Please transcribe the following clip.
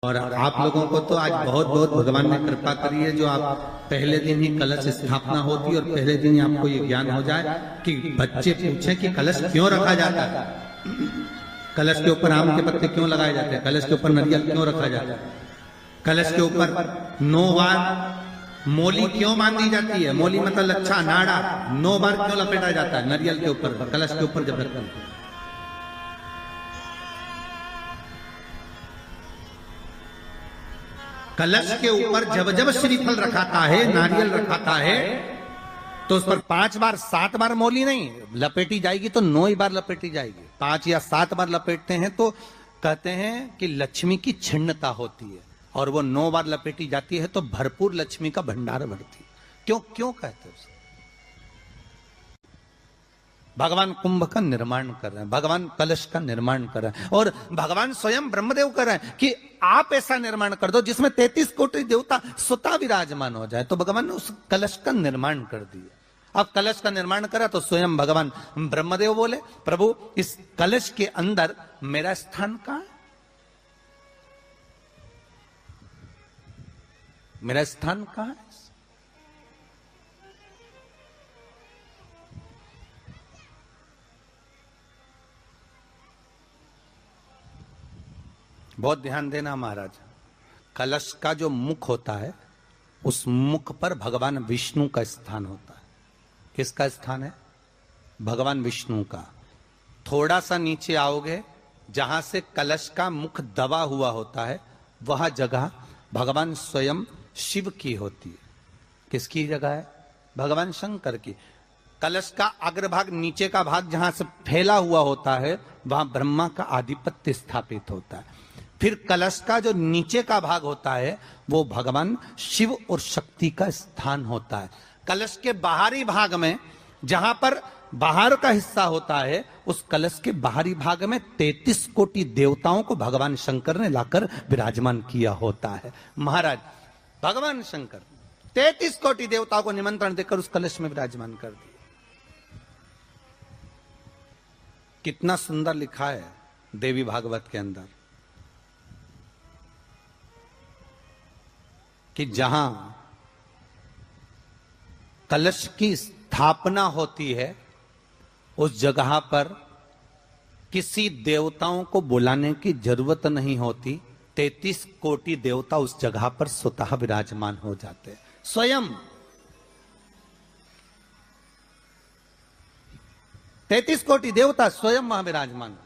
और आप लोगों को तो आज बहुत बहुत भगवान ने कृपा करी है, जो आप पहले दिन ही कलश स्थापना होती है और पहले दिन ही आपको ये ज्ञान हो जाए कि बच्चे पूछें कि कलश क्यों रखा जाता है, कलश के ऊपर आम के पत्ते क्यों लगाए जाते हैं, कलश के ऊपर नारियल क्यों रखा जाता है, कलश के ऊपर 9 बार मोली क्यों बांधी जाती है, मोली मतलब लच्छा नाड़ा 9 बार क्यों लपेटा जाता है नारियल के ऊपर, कलश के ऊपर जब रखते हैं। कलश के ऊपर जब जब श्रीफल रखाता है, नारियल रखाता है, तो उस पर 5 बार 7 बार मोली नहीं लपेटी जाएगी, तो 9 ही बार लपेटी जाएगी। 5 या 7 बार लपेटते हैं तो कहते हैं कि लक्ष्मी की छिन्नता होती है, और वो 9 बार लपेटी जाती है तो भरपूर लक्ष्मी का भंडार भरती है। क्यों क्यों कहते हैं? भगवान कुंभ का निर्माण कर रहे हैं, भगवान कलश का निर्माण कर रहे हैं, और भगवान स्वयं ब्रह्मदेव कर रहे हैं कि आप ऐसा निर्माण कर दो जिसमें 33 कोटि देवता स्वतः विराजमान हो जाए। तो भगवान ने उस कलश का निर्माण कर दिया। अब कलश का निर्माण करा तो स्वयं भगवान ब्रह्मदेव बोले, प्रभु इस कलश के अंदर मेरा स्थान कहां है, मेरा स्थान कहां है? बहुत ध्यान देना महाराज, कलश का जो मुख होता है उस मुख पर भगवान विष्णु का स्थान होता है। किसका स्थान है? भगवान विष्णु का। थोड़ा सा नीचे आओगे, जहां से कलश का मुख दबा हुआ होता है, वह जगह भगवान स्वयं शिव की होती है। किसकी जगह है? भगवान शंकर की। कलश का अग्रभाग, नीचे का भाग जहां से फैला हुआ होता है, वहां ब्रह्मा का आधिपत्य स्थापित होता है। फिर कलश का जो नीचे का भाग होता है वो भगवान शिव और शक्ति का स्थान होता है। कलश के बाहरी भाग में, जहां पर बाहर का हिस्सा होता है, उस कलश के बाहरी भाग में 33 कोटि देवताओं को भगवान शंकर ने लाकर विराजमान किया होता है। महाराज भगवान शंकर 33 कोटि देवताओं को निमंत्रण देकर उस कलश में विराजमान कर दिया। कितना सुंदर लिखा है देवी भागवत के अंदर कि जहां कलश की स्थापना होती है उस जगह पर किसी देवताओं को बुलाने की जरूरत नहीं होती। 33 कोटि देवता उस जगह पर स्वतः विराजमान हो जाते हैं। स्वयं 33 कोटि देवता स्वयं वहां विराजमान।